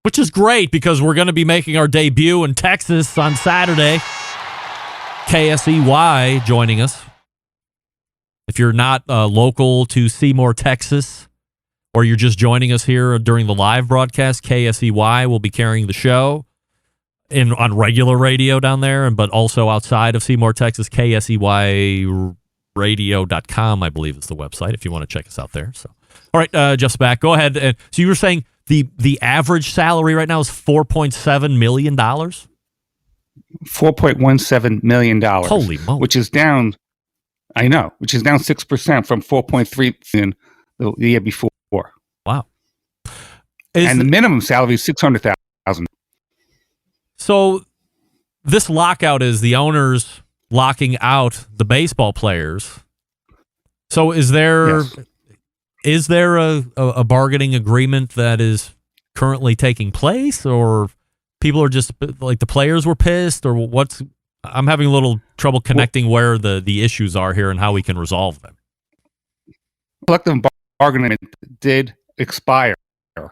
Which is great because we're going to be making our debut in Texas on Saturday. KSEY joining us. If you're not local to Seymour, Texas, or you're just joining us here during the live broadcast, KSEY will be carrying the show on regular radio down there, but also outside of Seymour, Texas, KSEYradio.com, I believe is the website, if you want to check us out there. So, all right, Jeff's back. Go ahead. So you were saying the average salary right now is $4.7 million? $4.17 million. Holy moly. Which is down 6% from $4.3 million the year before. Wow. And the minimum salary is $600,000. So this lockout is the owners locking out the baseball players. So is there a bargaining agreement that is currently taking place, or people are just like the players were pissed, or what's? I'm having a little trouble connecting where the issues are here and how we can resolve them. Collective bargaining did expire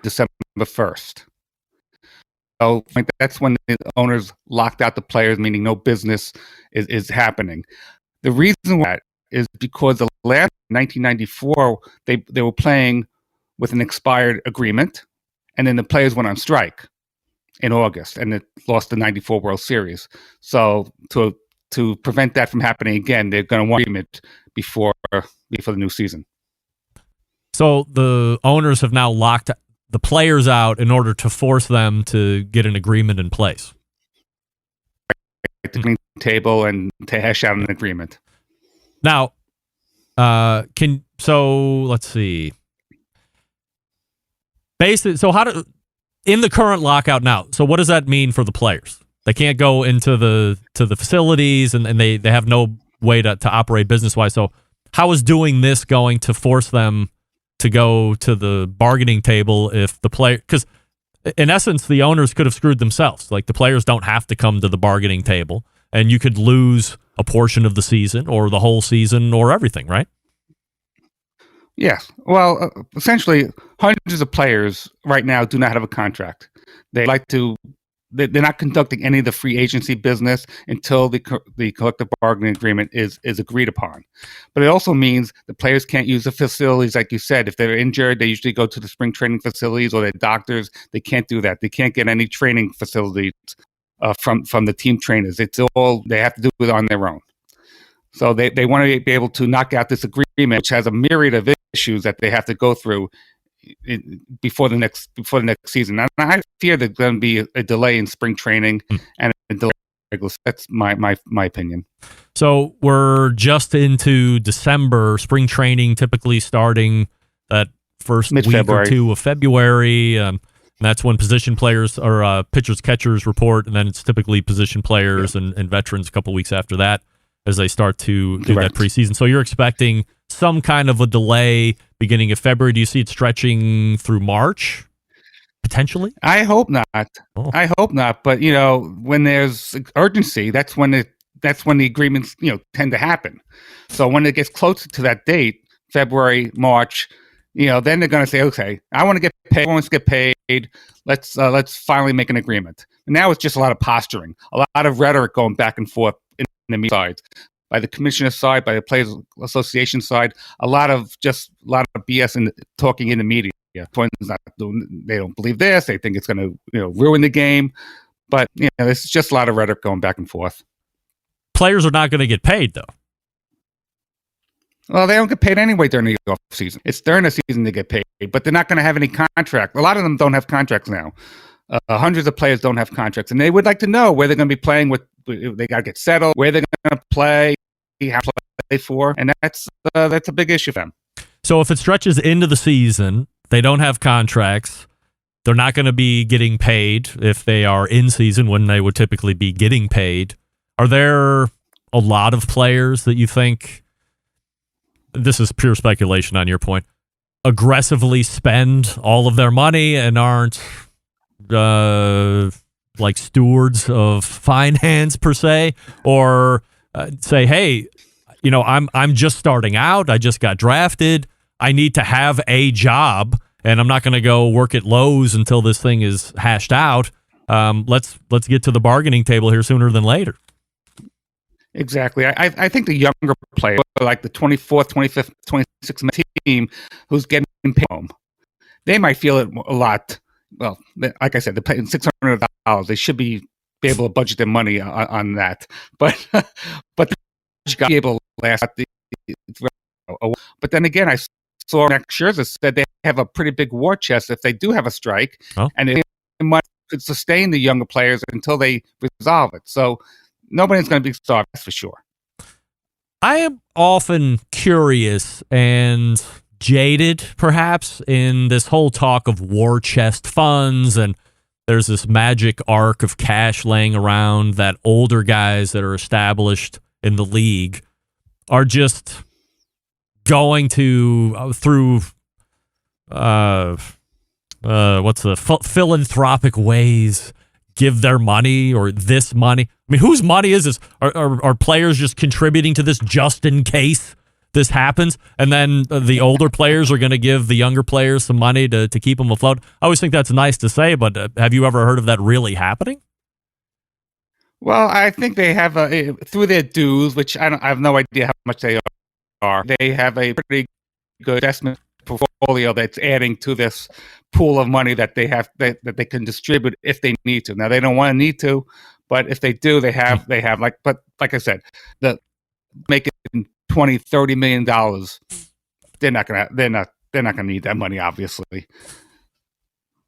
December 1st. So that's when the owners locked out the players, meaning no business is happening. The reason why is because the last 1994 they were playing with an expired agreement, and then the players went on strike in August, and it lost the 94 World Series. So to prevent that from happening again, they're going to want agreement before the new season. So the owners have now locked the players out in order to force them to get an agreement in place. At the table and to hash out an agreement. Now, let's see. Basically, in the current lockout now, so what does that mean for the players? They can't go into the facilities, and they have no way to operate business-wise. So how is doing this going to force them to go to the bargaining table if the player... Because in essence, the owners could have screwed themselves. Like, the players don't have to come to the bargaining table. and you could lose a portion of the season or the whole season or everything, right? Yes. Well, essentially, hundreds of players right now do not have a contract. They like to. They're not conducting any of the free agency business until the collective bargaining agreement is agreed upon. But it also means the players can't use the facilities, like you said. If they're injured, they usually go to the spring training facilities or their doctors. They can't do that. They can't get any training facilities from the team trainers. It's all they have to do it on their own. So they want to be able to knock out this agreement, which has a myriad of issues that they have to go through before the next season. And I fear there's going to be a delay in spring training and a delay in regular. That's my opinion. So we're just into December, spring training typically starting that first week or two of February. And that's when position players or pitchers, catchers report, and then it's typically position players and veterans a couple weeks after that as they start to do that preseason. So you're expecting some kind of a delay beginning of February. Do you see it stretching through March, potentially? I hope not. I hope not. But, when there's urgency, that's when the agreements, tend to happen. So when it gets closer to that date, February, March, then they're going to say, okay, I want to get paid. I want to get paid. Let's finally make an agreement. And now it's just a lot of posturing, a lot of rhetoric going back and forth in the media sides. By the commissioner's side, by the Players Association side, a lot of BS and talking in the media. They don't believe this. They think it's going to ruin the game. But it's just a lot of rhetoric going back and forth. Players are not going to get paid, though. Well, they don't get paid anyway during the off season. It's during the season they get paid, but they're not going to have any contract. A lot of them don't have contracts now. Hundreds of players don't have contracts, and they would like to know where they're going to be playing. They got to get settled, where they're going to play, how to play for, and that's a big issue for them. So if it stretches into the season, they don't have contracts. They're not going to be getting paid if they are in season when they would typically be getting paid. Are there a lot of players that you think, this is pure speculation on your point, aggressively spend all of their money and aren't like stewards of finance per se, or say, hey, I'm just starting out. I just got drafted. I need to have a job, and I'm not going to go work at Lowe's until this thing is hashed out. Let's get to the bargaining table here sooner than later. Exactly. I think the younger players, like the 24th, 25th, 26th team, who's getting paid home, they might feel it a lot. Well, like I said, they're paying $600. They should be able to budget their money on that. But you got to be able to last. But then again, I saw Max Scherzer said they have a pretty big war chest if they do have a strike, and it might could sustain the younger players until they resolve it. So nobody's going to be starved, that's for sure. I am often curious and jaded, perhaps, in this whole talk of war chest funds, and there's this magic arc of cash laying around that older guys that are established in the league are just going to through philanthropic ways give their money or this money. I mean, whose money is this? Are players just contributing to this just in case this happens? And then the older players are going to give the younger players some money to keep them afloat. I always think that's nice to say, but have you ever heard of that really happening? Well, I think they have through their dues, which I have no idea how much they are. They have a pretty good investment portfolio that's adding to this pool of money that they have that they can distribute if they need to. Now they don't want to need to, but if they do, they have like I said, making $20-30 million. They're not gonna need that money, obviously.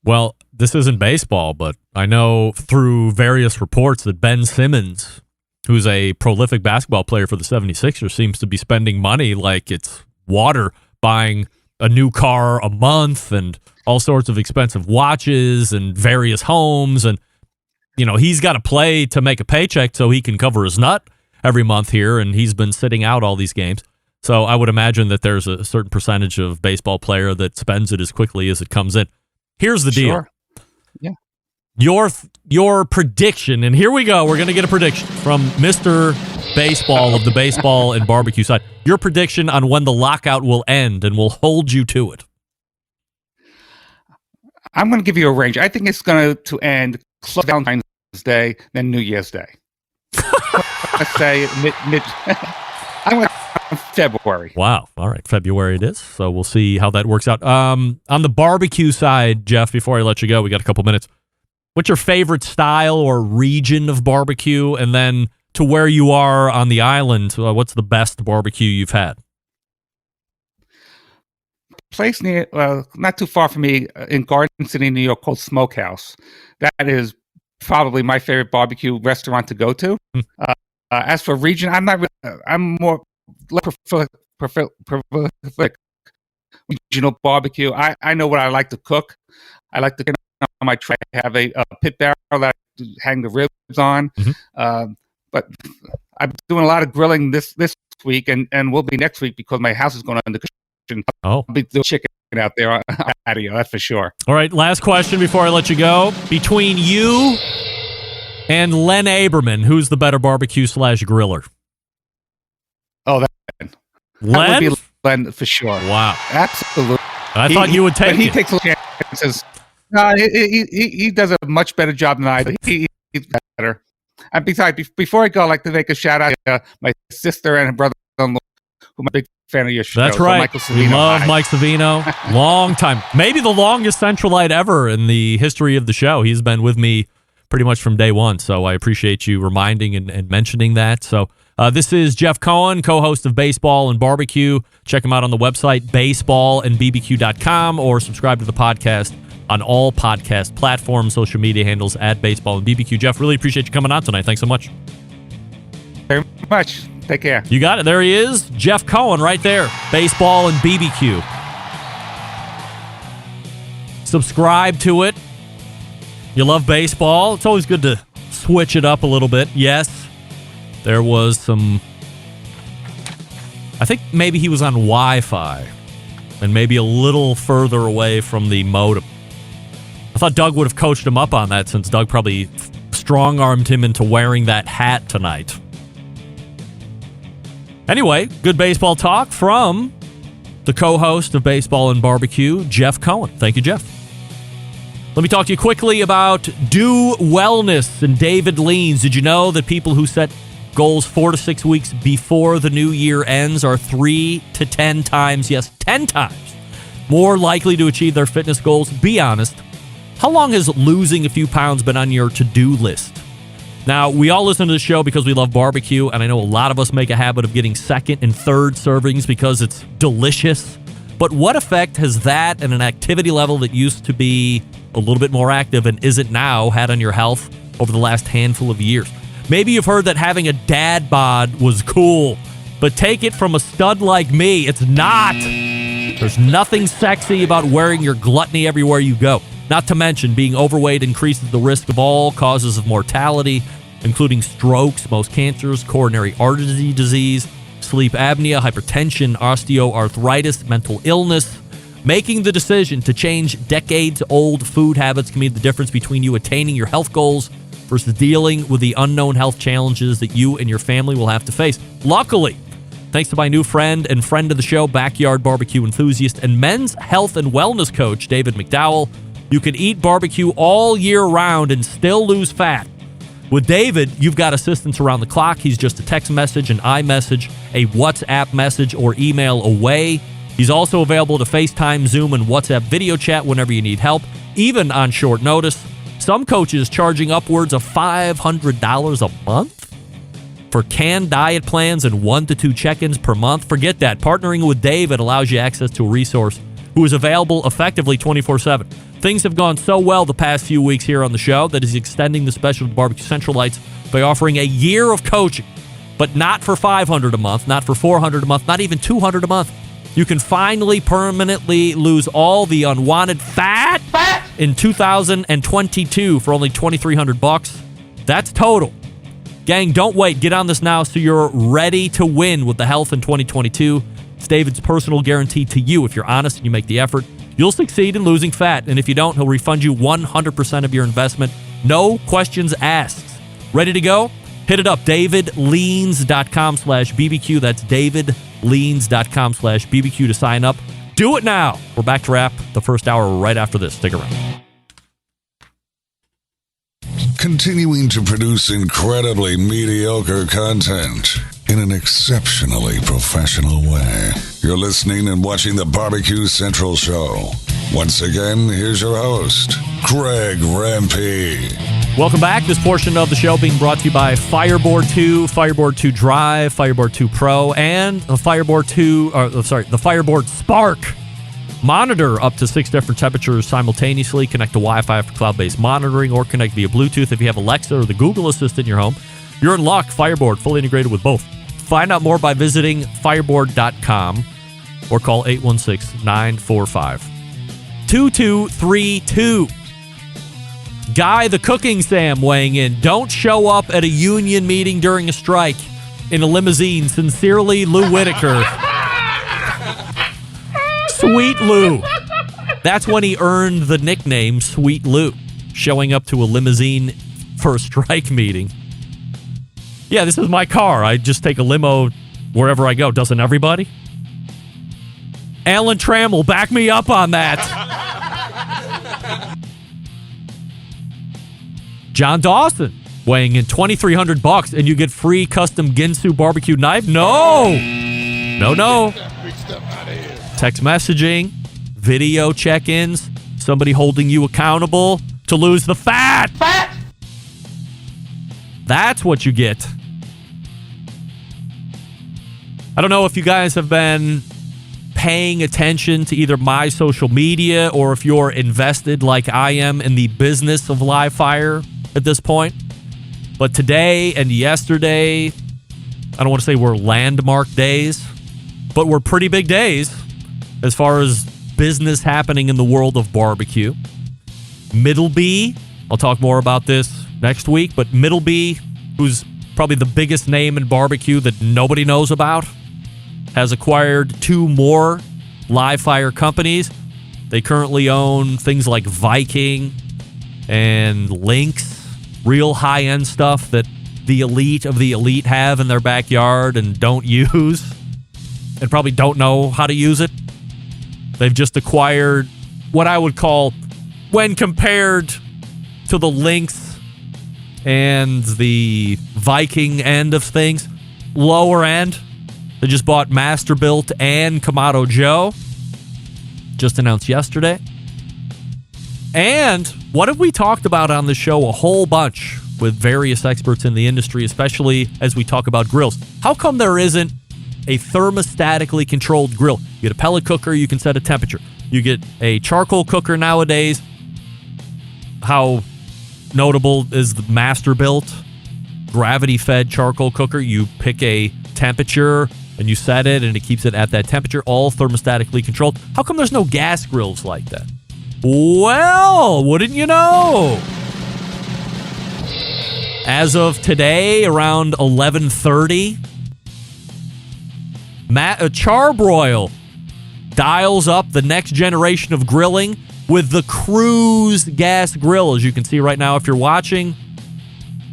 Well, this isn't baseball, but I know through various reports that Ben Simmons, who's a prolific basketball player for the 76ers, seems to be spending money like it's water, buying a new car a month and all sorts of expensive watches and various homes. And, he's got to play to make a paycheck so he can cover his nut every month here, and he's been sitting out all these games. So I would imagine that there's a certain percentage of baseball player that spends it as quickly as it comes in. Here's the deal. Sure. Yeah. Your prediction, and here we go. We're going to get a prediction from Mr. Baseball of the baseball and barbecue side. Your prediction on when the lockout will end, and we'll hold you to it. I'm going to give you a range. I think it's going to end close to Valentine's Day, then New Year's Day. Let's say mid I'm going to February. Wow. All right. February it is. So we'll see how that works out. On the barbecue side, Jeff, before I let you go, we got a couple minutes. What's your favorite style or region of barbecue? And then to where you are on the island, what's the best barbecue you've had? Place near, not too far from me, in Garden City, New York, called Smokehouse. That is probably my favorite barbecue restaurant to go to. As for region, I'm more prefer regional barbecue. I know what I like to cook. I like to on my tray have a pit barrel that I hang the ribs on. But I'm doing a lot of grilling this week, and will be next week because my house is going under construction. Oh, I'll be doing chicken out there on patio, that's for sure. All right, last question before I let you go. Between you and Len Aberman, who's the better barbecue / griller? Oh, that Len? would be Len for sure. Wow, absolutely. I thought you would take but he it. takes chances. No, he does a much better job than I do. He's better. And besides, before I go, I'd like to make a shout out to my sister and her brother-in-law, who I'm a big fan of your show. That's right. We love Mike Savino. Long time. Maybe the longest Centralite ever in the history of the show. He's been with me pretty much from day one, so I appreciate you reminding and mentioning that. So this is Jeff Cohen, co-host of Baseball and Barbecue. Check him out on the website, baseballandbbq.com, or subscribe to the podcast on all podcast platforms, social media handles at Baseball and BBQ. Jeff, really appreciate you coming on tonight. Thanks so much. Very much. Take care. You got it. There he is. Jeff Cohen right there. Baseball and BBQ. Subscribe to it. You love baseball. It's always good to switch it up a little bit. Yes, there was some... I think maybe he was on Wi-Fi and maybe a little further away from the modem. I thought Doug would have coached him up on that since Doug probably strong-armed him into wearing that hat tonight. Anyway, good baseball talk from the co-host of Baseball and Barbecue, Jeff Cohen. Thank you, Jeff. Let me talk to you quickly about Do Wellness and David Leans. Did you know that people who set goals 4 to 6 weeks before the new year ends are 3 to 10 times, yes, 10 times, more likely to achieve their fitness goals? Be honest. How long has losing a few pounds been on your to-do list? Now, we all listen to the show because we love barbecue, and I know a lot of us make a habit of getting second and third servings because it's delicious. But what effect has that and an activity level that used to be a little bit more active and isn't now had on your health over the last handful of years? Maybe you've heard that having a dad bod was cool, but take it from a stud like me, it's not. There's nothing sexy about wearing your gluttony everywhere you go. Not to mention, being overweight increases the risk of all causes of mortality, including strokes, most cancers, coronary artery disease, sleep apnea, hypertension, osteoarthritis, mental illness. Making the decision to change decades-old food habits can mean the difference between you attaining your health goals versus dealing with the unknown health challenges that you and your family will have to face. Luckily, thanks to my new friend and friend of the show, backyard barbecue enthusiast and men's health and wellness coach, David McDowell, you can eat barbecue all year round and still lose fat. With David, you've got assistance around the clock. He's just a text message, an iMessage, a WhatsApp message, or email away. He's also available to FaceTime, Zoom, and WhatsApp video chat whenever you need help, even on short notice. Some coaches charging upwards of $500 a month for canned diet plans and 1 to 2 check-ins per month. Forget that. Partnering with David allows you access to a resource who is available effectively 24/7. Things have gone so well the past few weeks here on the show that he's extending the special to Barbecue Centralites by offering a year of coaching, but not for $500 a month, not for $400 a month, not even $200 a month. You can finally permanently lose all the unwanted fat in 2022 for only $2,300. That's total. Gang, don't wait. Get on this now so you're ready to win with the health in 2022. It's David's personal guarantee to you. If you're honest and you make the effort, you'll succeed in losing fat. And if you don't, he'll refund you 100% of your investment No questions asked. Ready to go? Hit it up, davidleans.com/BBQ. That's davidleans.com/BBQ to sign up. Do it now. We're back to wrap the first hour right after this. Stick around. Continuing to produce incredibly mediocre content in an exceptionally professional way. You're listening and watching the Barbecue Central Show. Once again, here's your host, Greg Rempe. Welcome back. This portion of the show being brought to you by Fireboard 2, Fireboard 2 Drive, Fireboard 2 Pro, and the Fireboard Spark. Monitor up to 6 different temperatures simultaneously. Connect to Wi-Fi for cloud-based monitoring, or connect via Bluetooth if you have Alexa or the Google Assistant in your home. You're in luck. Fireboard, fully integrated with both. Find out more by visiting fireboard.com or call 816-945-2232. Guy the Cooking Sam weighing in. Don't show up at a union meeting during a strike in a limousine. Sincerely, Lou Whitaker. Sweet Lou. That's when he earned the nickname Sweet Lou, showing up to a limousine for a strike meeting. Yeah, this is my car. I just take a limo wherever I go. Doesn't everybody? Alan Trammell, back me up on that. John Dawson weighing in $2,300 and you get free custom Ginsu barbecue knife? No. Text messaging, video check-ins, somebody holding you accountable to lose the fat. That's what you get. I don't know if you guys have been paying attention to either my social media or if you're invested like I am in the business of live fire at this point. But today and yesterday, I don't want to say we're landmark days, but we're pretty big days as far as business happening in the world of barbecue. Middleby, I'll talk more about this next week, but Middleby, who's probably the biggest name in barbecue that nobody knows about, has acquired 2 more live fire companies. They currently own things like Viking and Lynx, real high-end stuff that the elite of the elite have in their backyard and don't use, and probably don't know how to use it. They've just acquired what I would call, when compared to the Lynx and the Viking end of things, lower end. They just bought Masterbuilt and Kamado Joe. Just announced yesterday. And what have we talked about on the show a whole bunch with various experts in the industry, especially as we talk about grills? How come there isn't a thermostatically controlled grill? You get a pellet cooker, you can set a temperature. You get a charcoal cooker nowadays. How notable is the Masterbuilt gravity-fed charcoal cooker? You pick a temperature and you set it and it keeps it at that temperature, all thermostatically controlled. How come there's no gas grills like that? Well, wouldn't you know? As of today, around 11:30, Charbroil dials up the next generation of grilling with the Cruise gas grill. As you can see right now, if you're watching,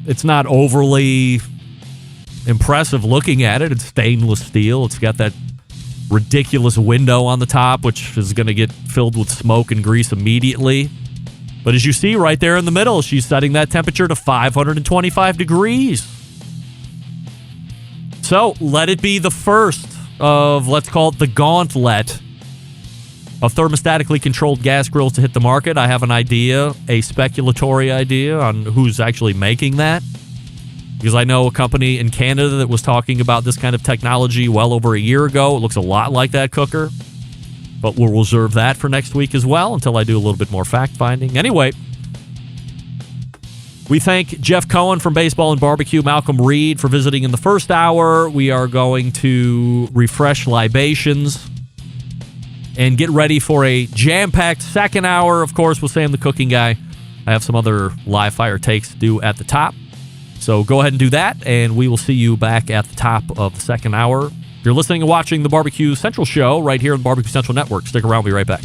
it's not overly impressive looking at it. It's stainless steel. It's got that ridiculous window on the top, which is going to get filled with smoke and grease immediately. But as you see right there in the middle, she's setting that temperature to 525 degrees. So let it be the first of, let's call it the gauntlet of thermostatically controlled gas grills to hit the market. I have an idea, a speculatory idea on who's actually making that, because I know a company in Canada that was talking about this kind of technology well over a year ago. It looks a lot like that cooker, but we'll reserve that for next week as well until I do a little bit more fact-finding. Anyway, we thank Jeff Cohen from Baseball and Barbecue, Malcolm Reed for visiting in the first hour. We are going to refresh libations and get ready for a jam-packed second hour. Of course, with Sam the Cooking Guy, I have some other live fire takes to do at the top. So go ahead and do that, and we will see you back at the top of the second hour. You're listening and watching the Barbecue Central Show right here on the Barbecue Central Network. Stick around. We'll be right back.